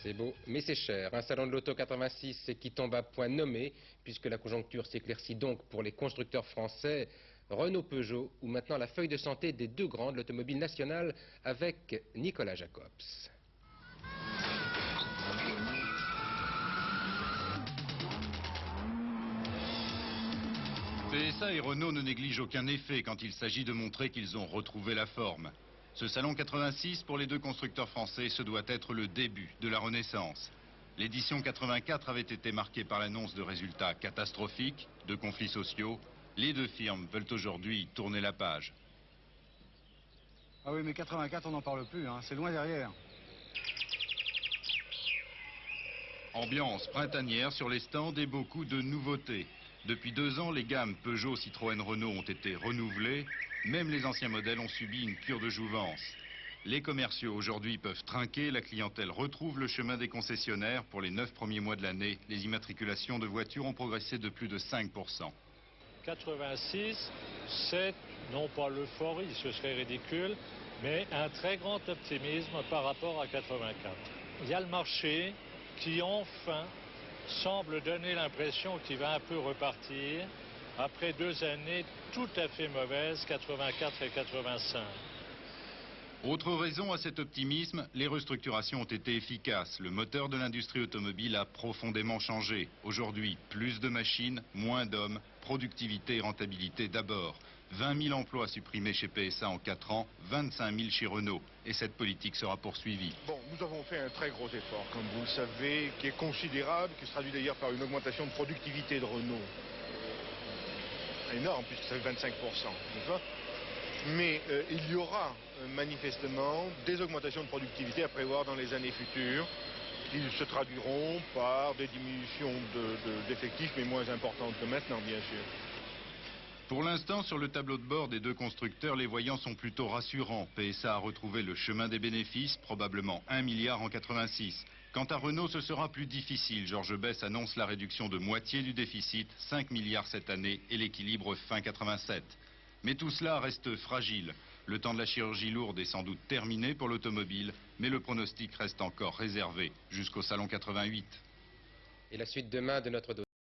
C'est beau, mais c'est cher. Un salon de l'auto 86 qui tombe à point nommé, puisque la conjoncture s'éclaircit donc pour les constructeurs français, Renault, Peugeot, ou maintenant la feuille de santé des deux grands de l'automobile nationale avec Nicolas Jacobs. PSA et Renault ne négligent aucun effet quand il s'agit de montrer qu'ils ont retrouvé la forme. Ce salon 86 pour les deux constructeurs français, ce doit être le début de la renaissance. L'édition 84 avait été marquée par l'annonce de résultats catastrophiques, de conflits sociaux. Les deux firmes veulent aujourd'hui tourner la page. Ah oui, mais 84, on n'en parle plus, hein. C'est loin derrière. Ambiance printanière sur les stands et beaucoup de nouveautés. Depuis 2 ans, les gammes Peugeot, Citroën, Renault ont été renouvelées. Même les anciens modèles ont subi une cure de jouvence. Les commerciaux aujourd'hui peuvent trinquer, la clientèle retrouve le chemin des concessionnaires. Pour les 9 premiers mois de l'année, les immatriculations de voitures ont progressé de plus de 5%. 86, c'est non pas l'euphorie, ce serait ridicule, mais un très grand optimisme par rapport à 84. Il y a le marché qui enfin semble donner l'impression qu'il va un peu repartir après 2 années tout à fait mauvaises, 84 et 85. Autre raison à cet optimisme, les restructurations ont été efficaces. Le moteur de l'industrie automobile a profondément changé. Aujourd'hui, plus de machines, moins d'hommes, productivité et rentabilité d'abord. 20 000 emplois supprimés chez PSA en 4 ans, 25 000 chez Renault. Et cette politique sera poursuivie. Bon, nous avons fait un très gros effort, comme vous le savez, qui est considérable, qui se traduit d'ailleurs par une augmentation de productivité de Renault. Énorme, puisque ça fait 25%, n'est-ce pas ? Mais il y aura manifestement des augmentations de productivité à prévoir dans les années futures, qui se traduiront par des diminutions d'effectifs, mais moins importantes que maintenant, bien sûr. Pour l'instant, sur le tableau de bord des deux constructeurs, les voyants sont plutôt rassurants. PSA a retrouvé le chemin des bénéfices, probablement 1 milliard en 86. Quant à Renault, ce sera plus difficile. Georges Besse annonce la réduction de moitié du déficit, 5 milliards cette année et l'équilibre fin 87. Mais tout cela reste fragile. Le temps de la chirurgie lourde est sans doute terminé pour l'automobile, mais le pronostic reste encore réservé jusqu'au salon 88. Et la suite demain de notre dossier.